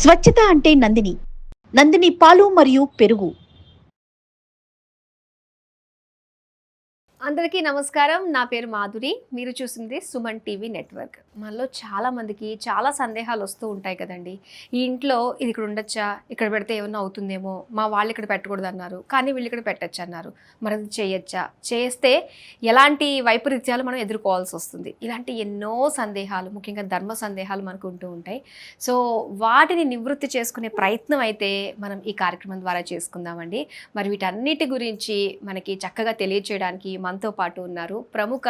స్వచ్ఛత అంటే నందిని. నందిని పాలు మరియు పెరుగు. అందరికీ నమస్కారం. నా పేరు మాధురి. మీరు చూస్తుంది సుమన్ టీవీ నెట్వర్క్. మనలో చాలామందికి చాలా సందేహాలు వస్తూ ఉంటాయి కదండి. ఈ ఇంట్లో ఇది ఇక్కడ ఉండొచ్చా, ఇక్కడ పెడితే ఏమన్నా అవుతుందేమో, మా వాళ్ళు ఇక్కడ పెట్టకూడదు అన్నారు, కానీ వీళ్ళు ఇక్కడ పెట్టచ్చు అన్నారు, మరి అది చేయొచ్చా, చేస్తే ఎలాంటి వైపరీత్యాలు మనం ఎదుర్కోవాల్సి వస్తుంది. ఇలాంటి ఎన్నో సందేహాలు, ముఖ్యంగా ధర్మ సందేహాలు మనకు ఉంటూ ఉంటాయి. సో వాటిని నివృత్తి చేసుకునే ప్రయత్నం అయితే మనం ఈ కార్యక్రమం ద్వారా చేసుకుందామండి. మరి వీటన్నిటి గురించి మనకి చక్కగా తెలియచేయడానికి మనతో పాటు ఉన్నారు ప్రముఖ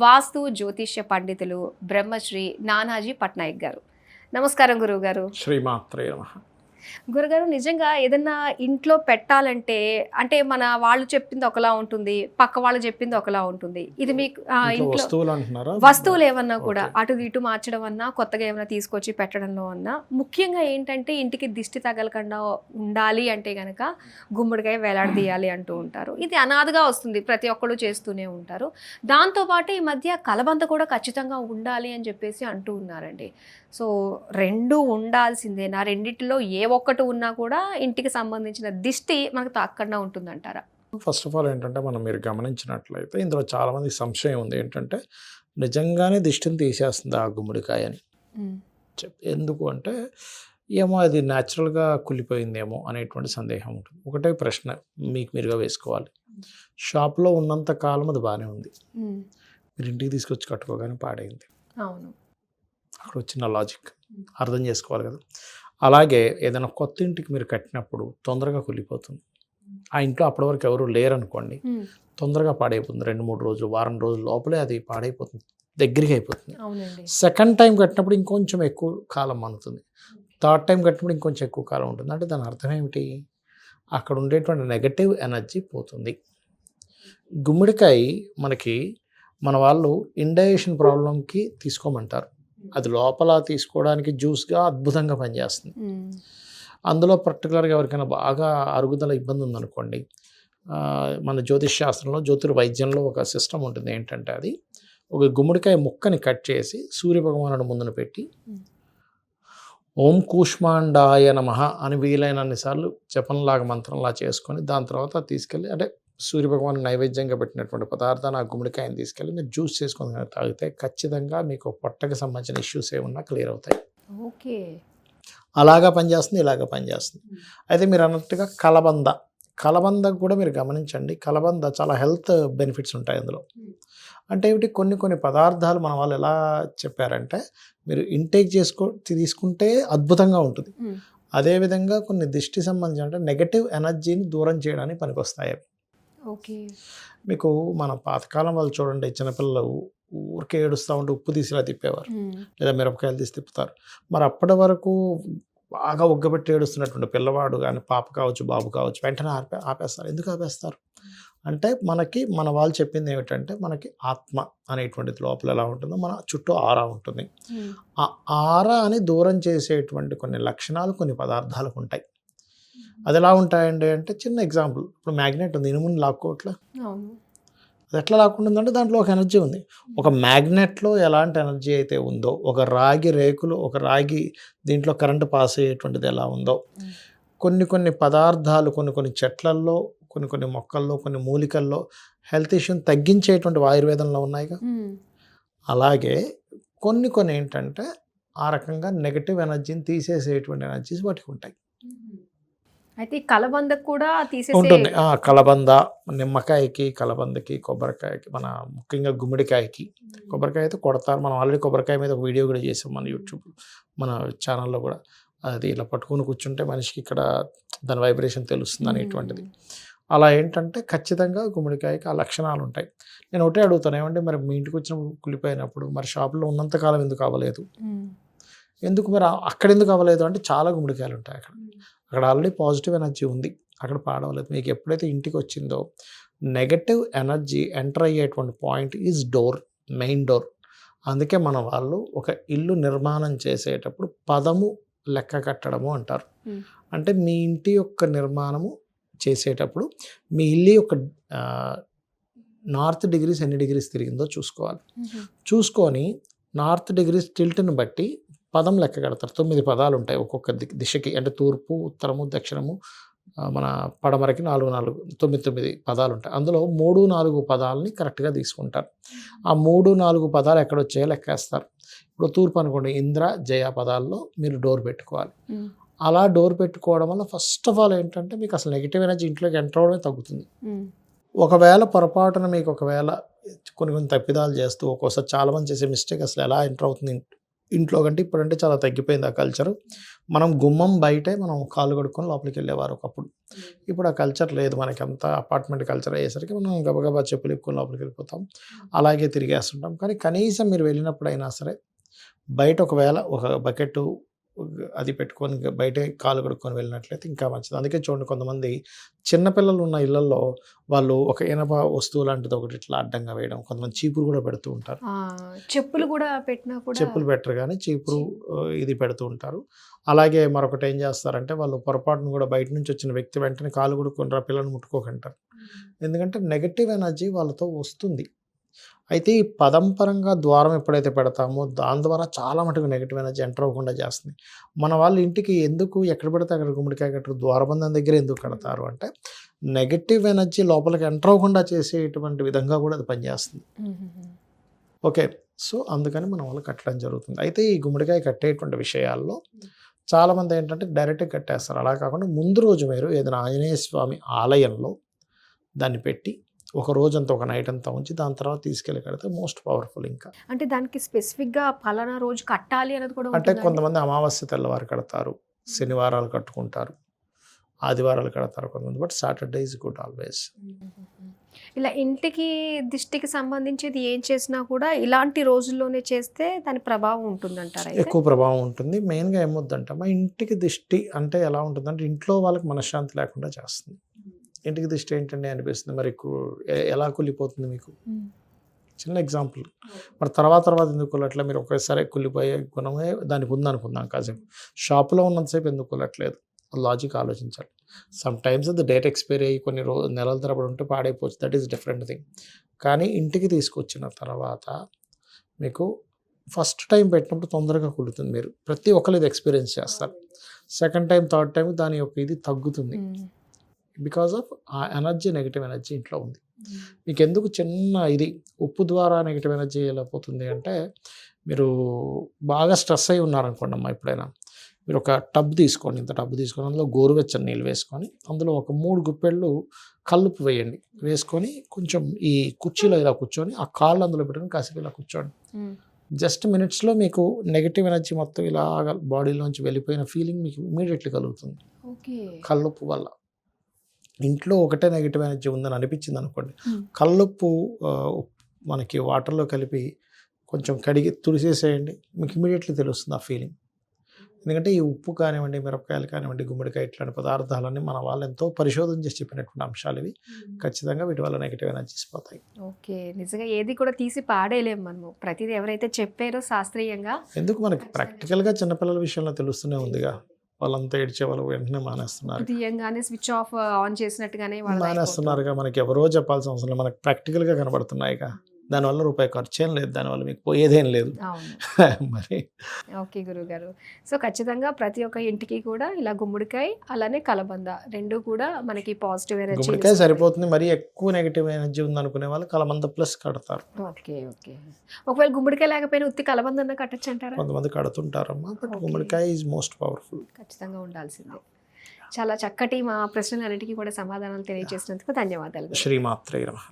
వాస్తు జ్యోతిష్య పండితులు బ్రహ్మశ్రీ నానాజీ పట్నాయక్ గారు. నమస్కారం గురువు గారు. శ్రీమాత్రే నమః. గురుగారు, నిజంగా ఏదన్నా ఇంట్లో పెట్టాలంటే అంటే మన వాళ్ళు చెప్పింది ఒకలా ఉంటుంది, పక్క వాళ్ళు చెప్పింది ఒకలా ఉంటుంది. ఇది మీకు ఇంట్లో వస్తువులు ఏమన్నా కూడా అటు ఇటు మార్చడం అన్నా, కొత్తగా ఏమైనా తీసుకొచ్చి పెట్టడంలో అన్నా, ముఖ్యంగా ఏంటంటే ఇంటికి దిష్టి తగలకుండా ఉండాలి అంటే గనక గుమ్మడికాయ వేలాడదీయాలి అంటూ ఉంటారు. ఇది అనాదిగా వస్తుంది, ప్రతి ఒక్కళ్ళు చేస్తూనే ఉంటారు. దాంతోపాటు ఈ మధ్య కలబంద కూడా ఖచ్చితంగా ఉండాలి అని చెప్పేసి అంటూ ఉన్నారండి. సో రెండు ఉండాల్సిందేనా? రెండిట్లో ఏ ఒక్కటి ఉన్నా కూడా ఇంటికి సంబంధించిన దిష్టి మనకు తాకుండా ఉంటుందంటారా? ఫస్ట్ ఆఫ్ ఆల్ ఏంటంటే మీరు గమనించినట్లయితే ఇందులో చాలామంది సంశయం ఉంది. ఏంటంటే నిజంగానే దిష్టిని తీసేస్తుంది ఆ గుమ్మడికాయ అని ఎందుకు అంటే ఏమో అది న్యాచురల్గా కుళ్ళిపోయిందేమో అనేటువంటి సందేహం ఉంటుంది. ఒకటే ప్రశ్న మీకు మీరుగా వేసుకోవాలి. షాప్లో ఉన్నంత కాలం అది బాగానే ఉంది, మీరు ఇంటికి తీసుకొచ్చి కట్టుకోగానే పాడైంది. అవును, అక్కడ వచ్చిన లాజిక్ అర్థం చేసుకోవాలి కదా. అలాగే ఏదైనా కొత్త ఇంటికి మీరు కట్టినప్పుడు తొందరగా కుళ్ళిపోతుంది. ఆ ఇంట్లో అప్పటి వరకు ఎవరు లేరనుకోండి, తొందరగా పాడైపోతుంది. 2-3 రోజులు, వారం రోజుల లోపలే అది పాడైపోతుంది, దగ్గరికి అయిపోతుంది. సెకండ్ టైం కట్టినప్పుడు ఇంకొంచెం ఎక్కువ కాలం అనుతుంది. థర్డ్ టైం కట్టినప్పుడు ఇంకొంచెం ఎక్కువ కాలం ఉంటుంది. అంటే దాని అర్థం ఏమిటి? అక్కడ ఉండేటువంటి నెగటివ్ ఎనర్జీ పోతుంది. గుమ్మడికాయ మన వాళ్ళు ఇండైజెషన్ ప్రాబ్లంకి తీసుకోమంటారు. అది లోపల తీసుకోవడానికి జ్యూస్గా అద్భుతంగా పనిచేస్తుంది. అందులో పర్టికులర్గా ఎవరికైనా బాగా అరుగుదల ఇబ్బంది ఉందనుకోండి, మన జ్యోతిష్ శాస్త్రంలో జ్యోతిర్వైద్యంలో ఒక సిస్టమ్ ఉంటుంది. ఏంటంటే అది ఒక గుమ్మడికాయ ముక్కని కట్ చేసి సూర్యభగవానుడి ముందున పెట్టి ఓం కూష్మాండాయ నమః అని వీలైనన్ని సార్లు జపంలాగా మంత్రంలా చేసుకొని దాని తర్వాత తీసుకెళ్ళి, అంటే సూర్యభగవాన్ నైవేద్యంగా పెట్టినటువంటి పదార్థాన్ని ఆ గుమ్మడికాయని తీసుకెళ్ళి మీరు జ్యూస్ చేసుకొని తాగితే ఖచ్చితంగా మీకు పొట్టకి సంబంధించిన ఇష్యూస్ ఏమన్నా క్లియర్ అవుతాయి. ఓకే, అలాగా పనిచేస్తుంది, ఇలాగా పనిచేస్తుంది. అయితే మీరు అన్నట్టుగా కలబందకు కూడా మీరు గమనించండి. కలబంద చాలా హెల్త్ బెనిఫిట్స్ ఉంటాయి అందులో. అంటే ఏమిటి, కొన్ని పదార్థాలు మన వాళ్ళు ఎలా చెప్పారంటే మీరు ఇంటేక్ తీసుకుంటే అద్భుతంగా ఉంటుంది. అదేవిధంగా కొన్ని దిష్టి సంబంధించిన అంటే నెగటివ్ ఎనర్జీని దూరం చేయడానికి పనికొస్తాయి. ఓకే, మీకు మన పాతకాలం వాళ్ళు చూడండి, చిన్నపిల్లలు ఊరికే ఏడుస్తూ ఉంటే ఉప్పు తీసిలా తిప్పేవారు, లేదా మిరపకాయలు తీసి తిప్పుతారు. మరి అప్పటి వరకు బాగా ఒగ్గబెట్టి ఏడుస్తున్నటువంటి పిల్లవాడు కానీ, పాప కావచ్చు, బాబు కావచ్చు, వెంటనే ఆపేస్తారు. ఎందుకు ఆపేస్తారు అంటే మన వాళ్ళు చెప్పింది ఏమిటంటే మనకి ఆత్మ అనేటువంటిది లోపల ఎలా ఉంటుందో మన చుట్టూ ఆరా ఉంటుంది. ఆ ఆరా అని దూరం చేసేటువంటి కొన్ని లక్షణాలు కొన్ని పదార్థాలకు ఉంటాయి. అది ఎలా ఉంటాయండి అంటే, చిన్న ఎగ్జాంపుల్, ఇప్పుడు మ్యాగ్నెట్ ఉంది, ఇనుముని లాక్కోవట్లే, అది ఎట్లా లాక్కుంటుందంటే దాంట్లో ఒక ఎనర్జీ ఉంది. ఒక మ్యాగ్నెట్లో ఎలాంటి ఎనర్జీ అయితే ఉందో, ఒక రాగి దీంట్లో కరెంటు పాస్ అయ్యేటువంటిది ఎలా ఉందో, కొన్ని పదార్థాలు కొన్ని చెట్లల్లో, కొన్ని మొక్కల్లో, కొన్ని మూలికల్లో హెల్త్ ఇష్యూని తగ్గించేటువంటి ఆయుర్వేదంలో ఉన్నాయిగా. అలాగే కొన్ని ఏంటంటే ఆ రకంగా నెగటివ్ ఎనర్జీని తీసేసేటువంటి ఎనర్జీస్ వాటికి ఉంటాయి. అయితే కలబందకు కూడా ఉంటుంది. కలబంద, నిమ్మకాయకి, కలబందకి, కొబ్బరికాయకి, మన ముఖ్యంగా గుమ్మడికాయకి. కొబ్బరికాయ అయితే కొడతారు. మనం ఆల్రెడీ కొబ్బరికాయ మీద ఒక వీడియో కూడా చేసాం మన యూట్యూబ్, మన ఛానల్లో కూడా. అది ఇలా పట్టుకుని కూర్చుంటే మనిషికి ఇక్కడ దాని వైబ్రేషన్ తెలుస్తుంది అనేటువంటిది. అలా ఏంటంటే ఖచ్చితంగా గుమ్మడికాయకి ఆ లక్షణాలు ఉంటాయి. నేను ఒకటే అడుగుతాను, ఏమంటే మరి మీ ఇంటికి వచ్చినప్పుడు కుళ్ళిపోయినప్పుడు మరి షాప్లో ఉన్నంతకాలం ఎందుకు అవ్వలేదు, మరి అక్కడ ఎందుకు అవ్వలేదు అంటే చాలా గుమ్మడికాయలు ఉంటాయి అక్కడ ఆల్రెడీ పాజిటివ్ ఎనర్జీ ఉంది, అక్కడ పాడవలేదు. మీకు ఎప్పుడైతే ఇంటికి వచ్చిందో నెగటివ్ ఎనర్జీ ఎంటర్ అయ్యేటువంటి పాయింట్ ఈజ్ మెయిన్ డోర్. అందుకే మన వాళ్ళు ఒక ఇల్లు నిర్మాణం చేసేటప్పుడు పదము లెక్క కట్టడము అంటారు. అంటే మీ ఇంటి యొక్క నిర్మాణము చేసేటప్పుడు మీ ఇల్లు యొక్క నార్త్ డిగ్రీస్ ఎన్ని డిగ్రీస్ తిరిగిందో చూసుకోవాలి. చూసుకొని నార్త్ డిగ్రీస్ టిల్ట్ని బట్టి పదం లెక్క కడతారు. 9 పదాలు ఉంటాయి ఒక్కొక్క దిశకి. అంటే తూర్పు, ఉత్తరము, దక్షిణము, మన పడమరకి 4, 9, 9 పదాలు ఉంటాయి. అందులో 3, 4 పదాలని కరెక్ట్గా తీసుకుంటారు. ఆ 3, 4 పదాలు ఎక్కడొచ్చాయో లెక్కేస్తారు. ఇప్పుడు తూర్పు అనుకోండి, ఇంద్ర, జయ పదాల్లో మీరు డోర్ పెట్టుకోవాలి. అలా డోర్ పెట్టుకోవడం వల్ల ఫస్ట్ ఆఫ్ ఆల్ ఏంటంటే మీకు అసలు నెగిటివ్ ఎనర్జీ ఇంట్లోకి ఎంటర్ అవడమే తగ్గుతుంది. ఒకవేళ పొరపాటున మీకు కొన్ని తప్పిదాలు చేస్తూ ఒక్కోసారి చాలామంది చేసే మిస్టేక్ అసలు ఎలా ఎంటర్ అవుతుంది ఇంట్లో కంటే ఇప్పుడంటే చాలా తగ్గిపోయింది ఆ కల్చరు. మనం గుమ్మం బయటే మనం కాళ్ళు కడుక్కొని లోపలికి వెళ్ళేవారు ఒకప్పుడు. ఇప్పుడు ఆ కల్చర్ లేదు. మనకి అంతా అపార్ట్మెంట్ కల్చర్ అయ్యేసరికి మనం గబగబా చెప్పులు ఇప్పుకొని లోపలికి వెళ్ళిపోతాం, అలాగే తిరిగేస్తుంటాం. కానీ కనీసం మీరు వెళ్ళినప్పుడైనా సరే బయట ఒకవేళ ఒక బకెట్ అది పెట్టుకొని బయటే కాలు కడుక్కొని వెళ్ళినట్లయితే ఇంకా మంచిది. అందుకే చూడండి, కొంతమంది చిన్నపిల్లలు ఉన్న ఇళ్లలో వాళ్ళు ఒక ఇనప వస్తువు లాంటిది ఒకటి ఇట్లా అడ్డంగా వేయడం, కొంతమంది చీపురు కూడా పెడుతూ ఉంటారు. చెప్పులు కూడా పెట్టినా కూడా చెప్పులు పెట్టరు కానీ చీపురు ఇది పెడుతూ ఉంటారు. అలాగే మరొకటి ఏం చేస్తారంటే వాళ్ళు పొరపాటును కూడా బయట నుంచి వచ్చిన వ్యక్తి వెంటనే కాలు కడుక్కొని పిల్లల్ని ముట్టుకోకంటారు. ఎందుకంటే నెగటివ్ ఎనర్జీ వాళ్ళతో వస్తుంది. అయితే ఈ పదం పరంగా ద్వారం ఎప్పుడైతే పెడతామో దాని ద్వారా చాలా మటుకు నెగిటివ్ ఎనర్జీ ఎంటర్ అవ్వకుండా చేస్తుంది. మన వాళ్ళు ఇంటికి ఎందుకు ఎక్కడ పెడితే అక్కడ గుమ్మడికాయ కట్టరు, ద్వారబంధం దగ్గర ఎందుకు కడతారు అంటే నెగిటివ్ ఎనర్జీ లోపలికి ఎంటర్ అవ్వకుండా చేసేటువంటి విధంగా కూడా అది పనిచేస్తుంది. ఓకే, సో అందుకని మనం వాళ్ళు కట్టడం జరుగుతుంది. అయితే ఈ గుమ్మడికాయ కట్టేటువంటి విషయాల్లో చాలామంది ఏంటంటే డైరెక్ట్గా కట్టేస్తారు. అలా కాకుండా ముందు రోజు మీరు ఏదైనా ఆంజనేయ స్వామి ఆలయంలో దాన్ని పెట్టి ఒక రోజంతా ఒక నైట్ అంతా ఉంచి దాని తర్వాత తీసుకెళ్ళి కడితే మోస్ట్ పవర్ఫుల్. ఇంకా అంటే దానికి స్పెసిఫిక్గా పలానా రోజు కట్టాలి అనేది కూడా అంటే కొంతమంది అమావాస్య తెల్లవారు కడతారు, శనివారాలు కట్టుకుంటారు, ఆదివారాలు కడతారు కొంతమంది, but Saturday is good always. ఇలా ఇంటికి దిష్టికి సంబంధించి ఏం చేసినా కూడా ఇలాంటి రోజుల్లోనే చేస్తే దాని ప్రభావం ఉంటుందంటారా? ఎక్కువ ప్రభావం ఉంటుంది. మెయిన్గా ఏమొద్దంటే మా ఇంటికి దిష్టి అంటే ఎలా ఉంటుందంటే ఇంట్లో వాళ్ళకి మనశ్శాంతి లేకుండా చేస్తుంది. ఇంటికి దిష్టి ఏంటండి అనిపిస్తుంది, మరి ఎలా కుళ్ళిపోతుంది మీకు? చిన్న ఎగ్జాంపుల్. మరి తర్వాత ఎందుకు కుల్లట్లే? మీరు ఒకేసారి కుళ్ళిపోయే గుణమే దానికి ఉందనుకుందాం కాసేపు. షాపులో ఉన్నంతసేపు ఎందుకు కుల్లట్లేదు? లాజిక్ ఆలోచించాలి. సమ్ టైమ్స్ అది డేట్ ఎక్స్పైరీ అయ్యి కొన్ని నెలల తరబడి ఉంటే పాడైపోవచ్చు, దట్ ఈస్ డిఫరెంట్ థింగ్. కానీ ఇంటికి తీసుకొచ్చిన తర్వాత మీకు ఫస్ట్ టైం పెట్టినప్పుడు తొందరగా కుళ్ళుతుంది. మీరు ప్రతి ఒక్కరు ఇది ఎక్స్పీరియన్స్ చేస్తారు. సెకండ్ టైం, థర్డ్ టైం దాని యొక్క ఇది తగ్గుతుంది. బికాజ్ ఆఫ్ ఆ ఎనర్జీ, నెగిటివ్ ఎనర్జీ ఇంట్లో ఉంది. మీకు ఎందుకు చిన్న ఇది ఉప్పు ద్వారా నెగిటివ్ ఎనర్జీ ఎలా పోతుంది అంటే మీరు బాగా స్ట్రెస్ అయి ఉన్నారనుకోండి అమ్మా, ఎప్పుడైనా మీరు ఒక టబ్ తీసుకోండి, ఇంత టబ్ తీసుకొని అందులో గోరువెచ్చని నీళ్ళు వేసుకొని అందులో ఒక 3 గుప్పెళ్ళు కల్లుపు వేయండి. వేసుకొని కొంచెం ఈ కుర్చీలో ఇలా కూర్చొని ఆ కాళ్ళు అందులో పెట్టుకొని కాసేపు ఇలా కూర్చోండి. జస్ట్ మినిట్స్లో మీకు నెగిటివ్ ఎనర్జీ మొత్తం ఇలాగా బాడీలోంచి వెళ్ళిపోయిన ఫీలింగ్ మీకు ఇమీడియట్లీ కలుగుతుంది కల్లుప్పు వల్ల. ఇంట్లో ఒకటే నెగిటివ్ ఎనర్జీ ఉందని అనిపించింది అనుకోండి, కల్లుప్పు మనకి వాటర్లో కలిపి కొంచెం కడిగి తుడిసేసేయండి, మీకు ఇమీడియట్లీ తెలుస్తుంది ఆ ఫీలింగ్. ఎందుకంటే ఈ ఉప్పు కానివ్వండి, మిరపకాయలు కానివ్వండి, గుమ్మడికాయ ఇట్లాంటి పదార్థాలన్నీ మన వాళ్ళు ఎంతో పరిశోధన చేసి చెప్పినటువంటి అంశాలు ఇవి. ఖచ్చితంగా వీటి వల్ల నెగిటివ్ ఎనర్జీస్ పోతాయి. ఓకే, నిజంగా ఏది కూడా తీసి పాడేయలేము మనము. ప్రతిదీ ఎవరైతే చెప్పారో శాస్త్రీయంగా ఎందుకు మనకి ప్రాక్టికల్గా చిన్నపిల్లల విషయంలో తెలుస్తూనే ఉందిగా. వాళ్ళంతా ఏడ్చే వాళ్ళు వెంటనే మానేస్తున్నారు, తీయంగానే స్విచ్ ఆఫ్ ఆన్ చేసినట్టుగానే మానేస్తున్నారుగా. మనకి ఎవరో చెప్పాల్సిన అవసరం లేదు, మనకి ప్రాక్టికల్గా కనబడుతున్నాయిగా. దానివల్ల రూపాయి ఖర్చు ఏం లేదు, దానివల్ల మీకు పోయేదేం లేదు. మరి ఓకే గురువుగారు, సో ఖచ్చితంగా ప్రతి ఒక్క ఇంటికి కూడా ఇలా గుమ్మడికాయ అలానే కలబంద రెండు కూడా మనకి పాజిటివ్ ఎనర్జీ. గుమ్మడికాయ సరిపోతుంది, మరి ఎక్కువ నెగిటివ్ ఎనర్జీ ఉంది అనుకునే వాళ్ళు కలబంద ప్లస్ కడతారు. ఓకే ఓకే, ఒకవేళ గుమ్మడికాయ లేకపోయినా ఉత్తి కలబంద కట్టచ్చు అంటారా? కొంతమంది కడుతుంటారమ్మా, బట్ గుమ్మడికాయ ఈజ్ మోస్ట్ పవర్ఫుల్. ఖచ్చితంగా ఉండాల్సిందే. చాలా చక్కటి మా ప్రశ్నలన్నిటికీ కూడా సమాధానాలు తెలియజేసినందుకు ధన్యవాదాలు. శ్రీమాత్రే నమః.